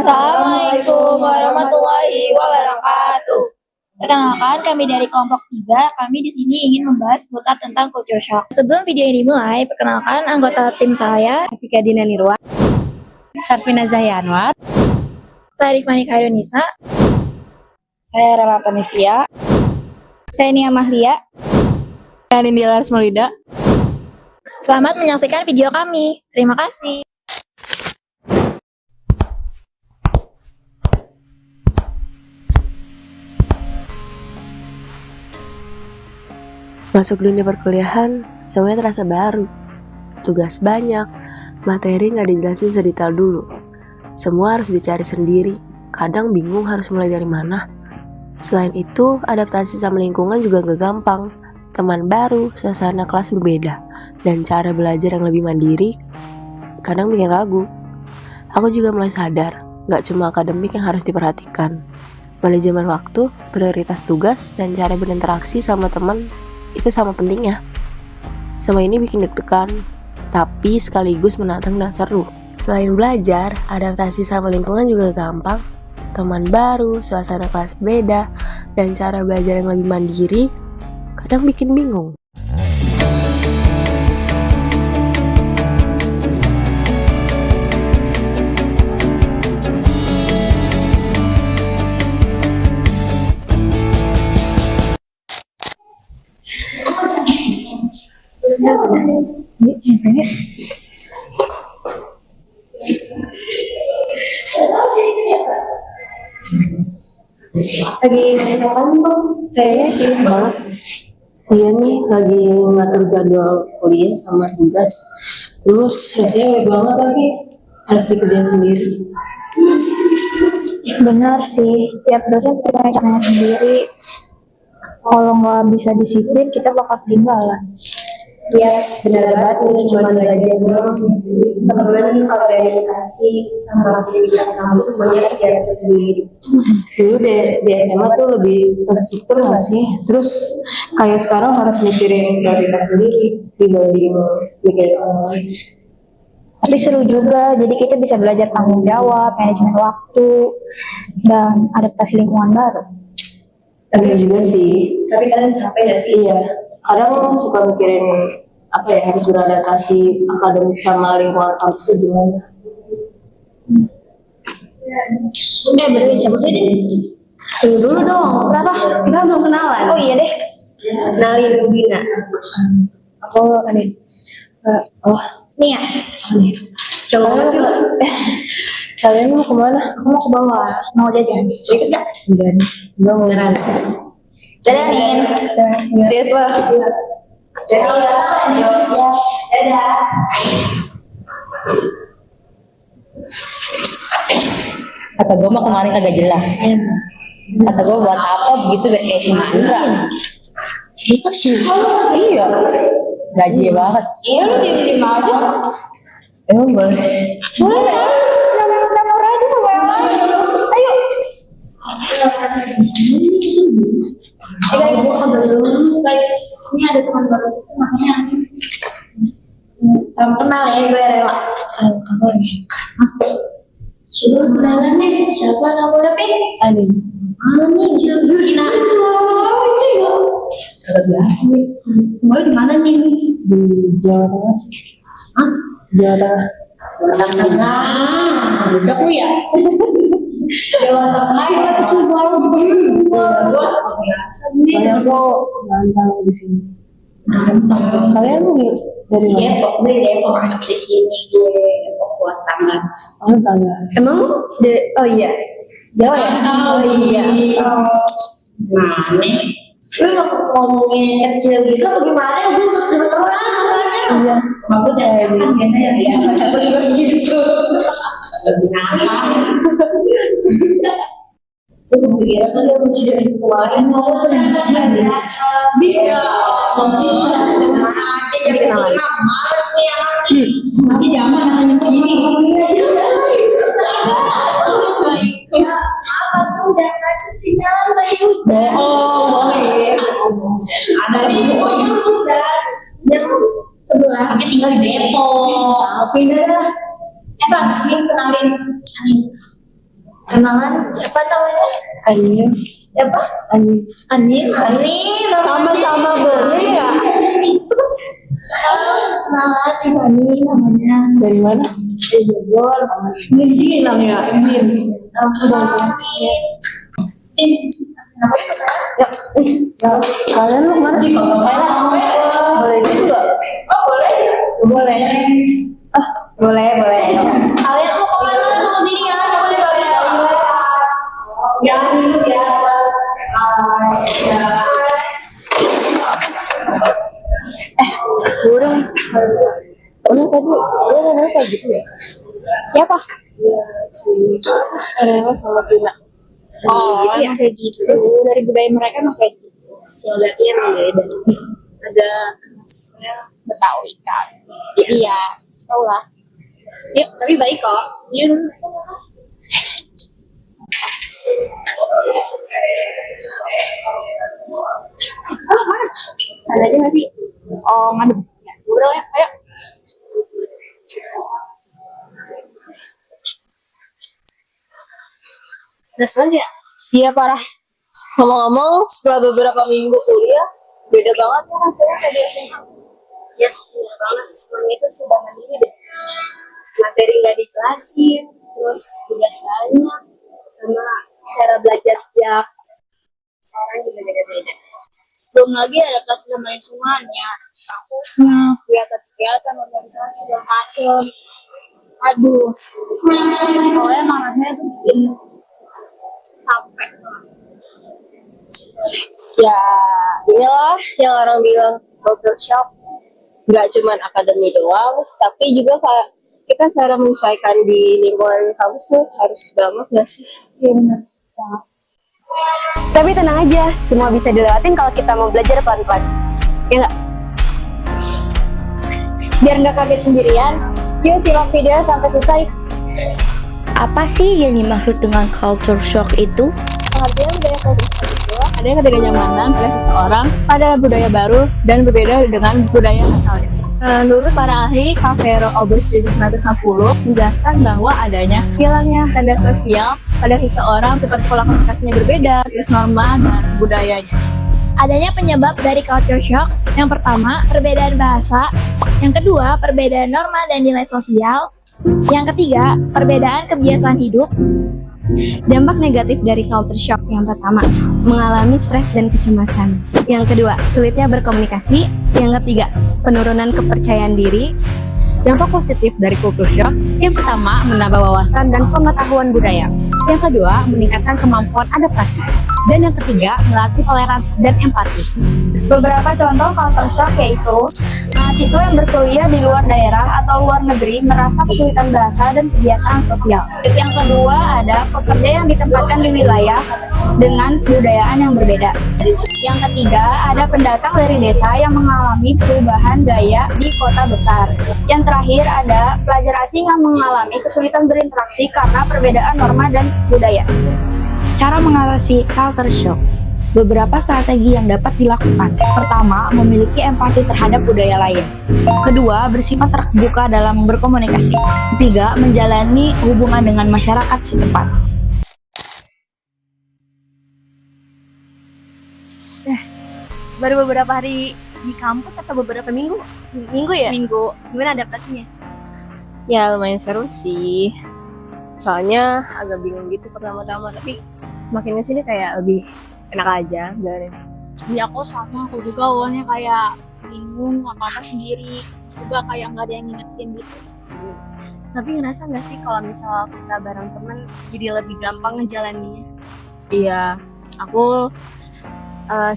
Assalamualaikum warahmatullahi wabarakatuh. Perkenalkan, kami dari kelompok 3. Kami di sini ingin membahas seputar tentang culture shock. Sebelum video ini dimulai, perkenalkan anggota tim saya, Atika Dina Nirwa, Sarfina Zahyanwar, saya Rifani Khairunisa, saya Rela Tanivia, saya Nia Mahlia. dan India Lars Maulida. Selamat menyaksikan video kami. Terima kasih. Masuk dunia perkuliahan, semuanya terasa baru. Tugas banyak, materi nggak dijelasin sedetail dulu. Semua harus dicari sendiri, kadang bingung harus mulai dari mana. Selain itu, adaptasi sama lingkungan juga nggak gampang. Teman baru, suasana kelas berbeda, dan cara belajar yang lebih mandiri kadang bikin ragu. Aku juga mulai sadar, nggak cuma akademik yang harus diperhatikan. Manajemen waktu, prioritas tugas, dan cara berinteraksi sama teman itu sama pentingnya. Semua ini bikin deg-degan, tapi sekaligus menantang dan seru. Selain belajar, adaptasi sama lingkungan juga gampang. Teman baru, suasana kelas beda, dan cara belajar yang lebih mandiri kadang bikin bingung. Lagi misalkan tuh kayaknya sih banget. Iya nih, lagi ngatur jadwal kuliah sama tugas. Terus rasanya baik banget tapi harus dikerjain sendiri. Benar sih, tiap dosen punya caranya sendiri. Kalau nggak bisa disiplin, kita bakal ketinggalan. Ya, benar banget nih, cuma belajar doang. Teman-teman organisasi sama aktivitas kampus semuanya harus sendiri. Dulu di SMA tuh lebih terstruktur nggak sih? Terus kayak sekarang harus mikirin prioritas sendiri dibanding mikirin orang lain. Tapi seru juga, jadi kita bisa belajar tanggung jawab, manajemen waktu, dan adaptasi lingkungan baru. Tapi juga sih. Tapi kadang capek gak sih? Iya. Kadang suka mikirin apa ya, harus beradaptasi akademik sama lingkungan kampus itu gimana? Bener, siapa tuh ini? Tunggu dulu dong, kenapa? Kita belum kenalan. Oh iya deh. Kenalin Rubina. Aku Anin. Nia. Coba sih. Kalian mau kemana? Aku mau ke bawah. Mau jajan? Ikut gak? Enggak nih, gue mau ngeran. Dadah, Nin. Serius lah. Dadah. Kata gue mah kemarin kagak jelas. Kata gue buat apa begitu si Mandra. Itu sih. Iya. Gaji banget. Iya, lu jadi 5 aja. Emang boleh. Boleh. Nomor aja sama yang lain. Ayo. Guys, ini ada teman baru, namanya salam kenal ya, gue Rela. Sudah kenalan nih, siapa namanya? Anin. Nih, Jurina. Kemarin di mana nih? Di Jawa Tengah sih. Hah? Jawa Tengah. Tengah. Udah lu ya? Jawa Tengah ya, cuma lu Soalnya aku nantang di sini. Kalian dari mana? Depok, gue Depok asli sini, gue Depok buat tangga. Oh, tangga. Emang oh iya. Jawa ya? Oh iya. Mana? Lu ngomongnya kecil gitu atau gimana? Gue gak kedengeran masalahnya. Iya. Maksudnya kan biasanya ya, aku juga gitu. Gue kepikiran tuh dia mencari kemarin mau dia aja jadi kenalan. Males nih anak. Masih zaman namanya sini. Apa tuh jangan sinyal tadi udah. Oh, boleh. Ada di pokoknya udah. Yang sebelah. Tapi tinggal di Depok. Pindah lah. Evan, ini kenalin Anin. Kenalan siapa namanya? Anin. Siapa? Anin. Anin. Sama-sama boleh ya? Kenalan Tiffany namanya. Dari mana? Dari Bogor. Ini namanya. Kalian lu mana? Boleh juga. Boleh. Boleh. Kalian mau kemana? Tunggu sini ya. Coba deh balik. Jangan dulu ya. Kurang. Kamu tadi dia ngomong kayak gitu ya? Siapa? Si Rela sama Tina. Oh, emang kayak gitu. Dari budaya mereka emang kayak gitu. Berarti emang beda. Ada khasnya Betawi kan. Iya, tau lah. Yuk, Tapi baik kok. yuk. Sana aja nggak sih? Oh, ngadep. Ngobrol ya. Ayo. Udah banget ya? Iya parah. Ngomong-ngomong, setelah beberapa minggu kuliah, beda banget ya rasanya tadi SMA. Yes, bener banget. Semuanya itu sudah mandiri deh. Materi nggak dikelasin, terus tugas banyak, sama cara belajar setiap orang juga beda-beda. Belum lagi adaptasi sama lingkungannya. Kampusnya, kegiatan-kegiatan, organisasi, segala macem. Aduh. Awalnya emang rasanya tuh bikin capek. Ya, inilah yang orang bilang culture shock. Nggak cuma akademi doang, tapi juga kayak kita cara menyesuaikan di lingkungan kampus tuh harus banget nggak sih? Iya benar. Tapi tenang aja, semua bisa dilewatin kalau kita mau belajar pelan-pelan. Ya nggak? Biar nggak kaget sendirian, yuk simak video sampai selesai. Apa sih yang dimaksud dengan culture shock itu? Pengertian budaya culture shock itu ada yang ketidaknyamanan pada seseorang pada budaya baru dan berbeda dengan budaya asalnya. Menurut para ahli, Cavero Obers 1960 menjelaskan bahwa adanya hilangnya tanda sosial pada seseorang seperti pola komunikasinya berbeda, terus norma dan budayanya. Adanya penyebab dari culture shock. Yang pertama, perbedaan bahasa. Yang kedua, perbedaan norma dan nilai sosial. Yang ketiga, perbedaan kebiasaan hidup. Dampak negatif dari culture shock yang pertama, mengalami stres dan kecemasan. Yang kedua, sulitnya berkomunikasi. Yang ketiga, penurunan kepercayaan diri. Dampak positif dari culture shock, yang pertama, menambah wawasan dan pengetahuan budaya. Yang kedua, meningkatkan kemampuan adaptasi. Dan yang ketiga, melatih toleransi dan empati. Beberapa contoh culture shock yaitu mahasiswa yang berkuliah di luar daerah atau luar negeri merasa kesulitan bahasa dan kebiasaan sosial. Yang kedua ada pekerja yang ditempatkan di wilayah dengan kebudayaan yang berbeda. Yang ketiga ada pendatang dari desa yang mengalami perubahan gaya di kota besar. Yang terakhir ada pelajar asing yang mengalami kesulitan berinteraksi karena perbedaan norma dan budaya. Cara mengatasi culture shock. Beberapa strategi yang dapat dilakukan. Pertama, memiliki empati terhadap budaya lain. Kedua, bersifat terbuka dalam berkomunikasi. Ketiga, menjalani hubungan dengan masyarakat setempat. Baru beberapa hari di kampus atau beberapa minggu? Minggu ya? Minggu. Gimana adaptasinya? Ya lumayan seru sih. Soalnya agak bingung gitu pertama-tama, tapi makin kesini kayak lebih enak aja jalanin. Ya aku juga awalnya kayak bingung apa-apa sendiri. Juga kayak nggak ada yang ngingetin gitu. Tapi ngerasa nggak sih kalau misal kita bareng temen jadi lebih gampang ngejalaninnya? Iya, aku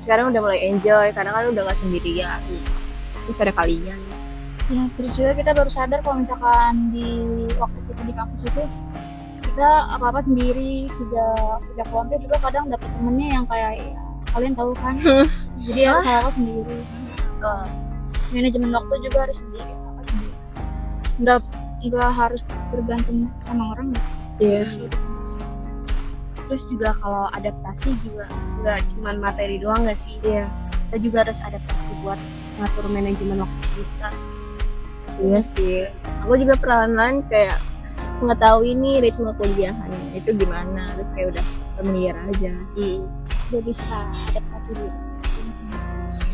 sekarang udah mulai enjoy karena kan udah gak sendirian. Terus ada kalian. Ya, terus juga kita baru sadar kalau misalkan di waktu kita di kampus itu kita apa-apa sendiri, tidak kelompok juga kadang dapet temennya yang kayak ya, kalian tahu kan. Jadi harus apa sendiri. Manajemen waktu juga harus sendiri, apa sendiri. Nggak harus bergantung sama orang nggak sih? Iya. Terus juga kalau adaptasi juga nggak cuma materi doang nggak sih? Iya. Kita juga harus adaptasi buat ngatur manajemen waktu kita. Iya sih. Aku juga perlahan-lahan kayak mengetahui nih ritme kuliahannya. itu gimana, terus kayak udah familiar aja. Udah bisa adaptasi diri.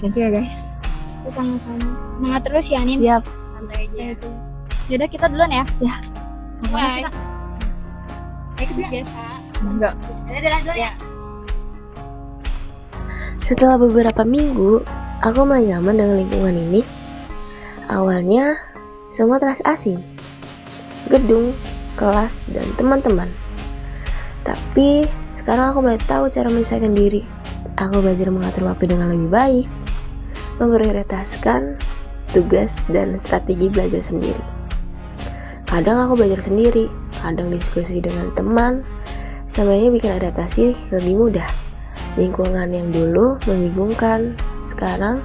Thank you ya guys. Kita sama-sama. Semangat terus ya, Nin. Siap. Santai aja. Yaudah kita duluan ya. Bye. Biasa. Enggak. Dadah dulu ya. Setelah beberapa minggu, aku mulai nyaman dengan lingkungan ini. Awalnya, semua terasa asing. Gedung, kelas, dan teman-teman. Tapi, sekarang aku mulai tahu cara menyelesaikan diri. Aku belajar mengatur waktu dengan lebih baik, memprioritaskan tugas dan strategi belajar sendiri. Kadang aku belajar sendiri, kadang diskusi dengan teman, semuanya bikin adaptasi lebih mudah. Lingkungan yang dulu membingungkan, sekarang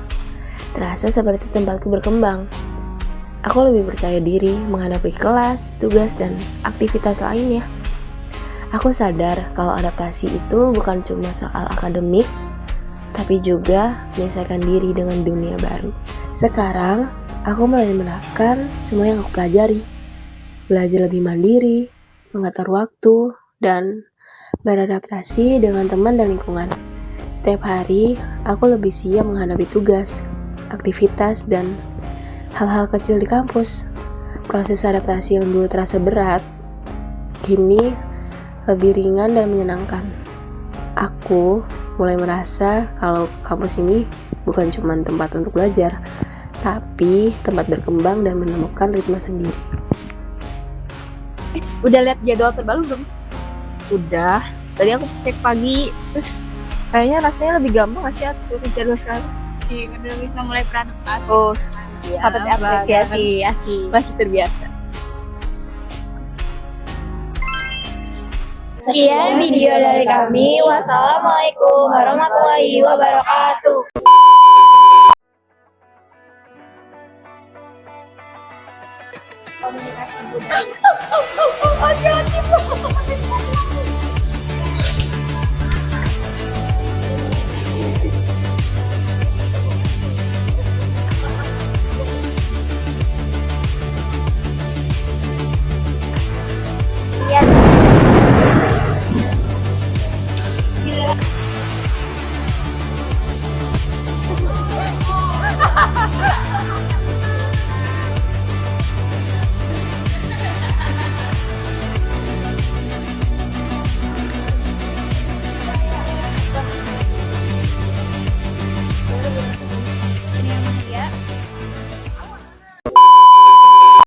terasa seperti tempatku berkembang. Aku lebih percaya diri menghadapi kelas, tugas, dan aktivitas lainnya. Aku sadar kalau adaptasi itu bukan cuma soal akademik, tapi juga menyesuaikan diri dengan dunia baru. Sekarang, aku mulai menerapkan semua yang aku pelajari. Belajar lebih mandiri, mengatur waktu, dan beradaptasi dengan teman dan lingkungan. Setiap hari, aku lebih siap menghadapi tugas, aktivitas, dan hal-hal kecil di kampus. Proses adaptasi yang dulu terasa berat, kini lebih ringan dan menyenangkan. Aku mulai merasa kalau kampus ini bukan cuma tempat untuk belajar, tapi tempat berkembang dan menemukan ritme sendiri. Udah lihat jadwal terbaru belum? Udah. Tadi aku cek pagi, terus kayaknya rasanya lebih gampang nggak sih atur jadwal sekarang? Sih, udah bisa mulai beradaptasi. Oh, patut diapresiasi ya sih. Masih terbiasa. Sekian video dari kami. Wassalamualaikum warahmatullahi wabarakatuh. Komunikasi budaya.